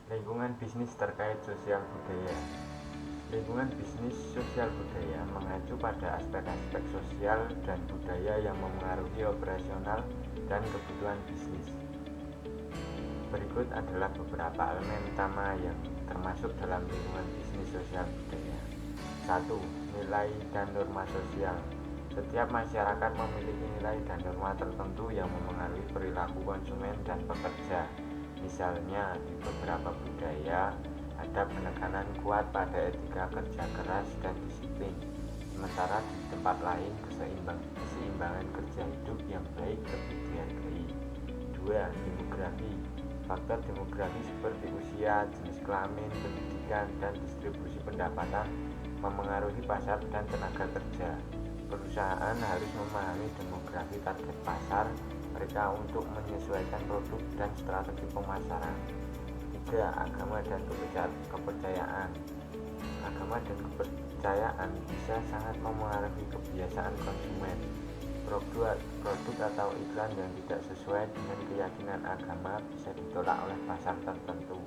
Lingkungan bisnis terkait sosial budaya. Lingkungan bisnis sosial budaya mengacu pada aspek-aspek sosial dan budaya yang memengaruhi operasional dan kebutuhan bisnis. Berikut adalah beberapa elemen utama yang termasuk dalam lingkungan bisnis sosial budaya. 1. Nilai dan norma sosial. Setiap masyarakat memiliki nilai dan norma tertentu yang memengaruhi perilaku konsumen dan pekerja. Misalnya, di beberapa budaya ada penekanan kuat pada etika kerja keras dan disiplin, sementara di tempat lain keseimbangan kerja hidup yang baik lebih dihargai. 2. Demografi. Faktor demografi seperti usia, jenis kelamin, pendidikan, dan distribusi pendapatan memengaruhi pasar dan tenaga kerja. Perusahaan harus memahami demografi target pasar mereka untuk menyesuaikan produk dan strategi pemasaran. 3. Agama dan kepercayaan. Agama dan kepercayaan bisa sangat memengaruhi kebiasaan konsumen. Produk atau iklan yang tidak sesuai dengan keyakinan agama bisa ditolak oleh pasar tertentu.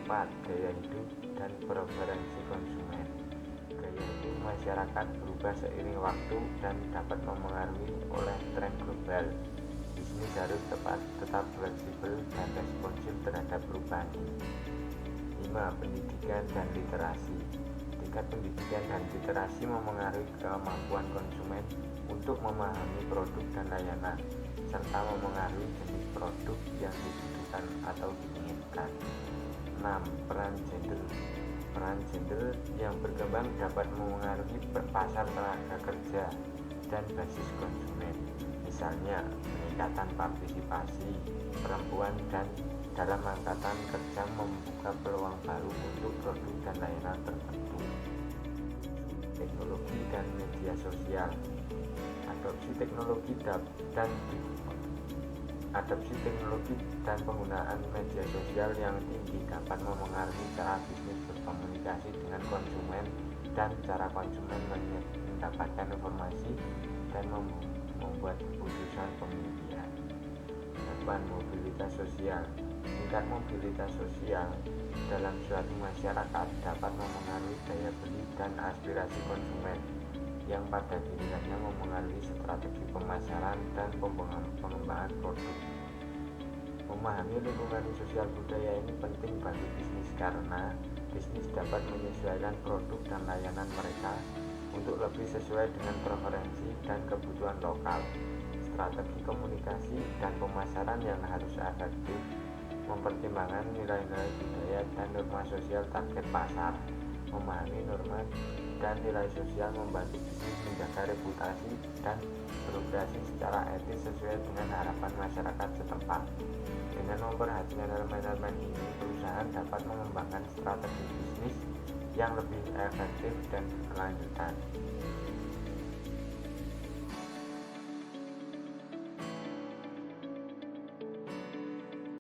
4. Gaya hidup dan preferensi konsumen. Gaya hidup masyarakat berubah seiring waktu dan dapat memengaruhi oleh tren global. Bisnis harus tetap fleksibel dan responsif terhadap perubahan ini. 5. Pendidikan dan literasi. Tingkat pendidikan dan literasi memengaruhi kemampuan konsumen untuk memahami produk dan layanan, serta memengaruhi jenis produk yang dibutuhkan atau diinginkan. 6. Peran gender. Peran gender yang berkembang dapat memengaruhi pasar tenaga kerja dan basis konsumen. Misalnya, peningkatan partisipasi perempuan dan dalam angkatan kerja membuka peluang baru untuk produk dan layanan tertentu. Teknologi dan media sosial. Adopsi teknologi dan penggunaan media sosial yang tinggi dapat memengaruhi cara bisnis berkomunikasi dengan konsumen dan cara konsumen mendapatkan informasi dan membuat keputusan pemilihan. 8. Mobilitas sosial. Tingkat mobilitas sosial dalam suatu masyarakat dapat memengaruhi daya beli dan aspirasi konsumen, yang pada gilirannya memengaruhi strategi pemasaran dan pengembangan produk. Memahami lingkungan sosial budaya ini penting bagi bisnis karena bisnis dapat menyesuaikan produk dan layanan mereka untuk lebih sesuai dengan preferensi dan kebutuhan lokal. Strategi komunikasi dan pemasaran yang harus efektif mempertimbangkan nilai-nilai budaya dan norma sosial target pasar. Memahami norma dan nilai sosial membantu bisnis menjaga reputasi dan beroperasi secara etis sesuai dengan harapan masyarakat setempat. Dengan memperhatikan elemen-elemen ini, perusahaan dapat mengembangkan strategi bisnis yang lebih efektif dan berkelanjutan.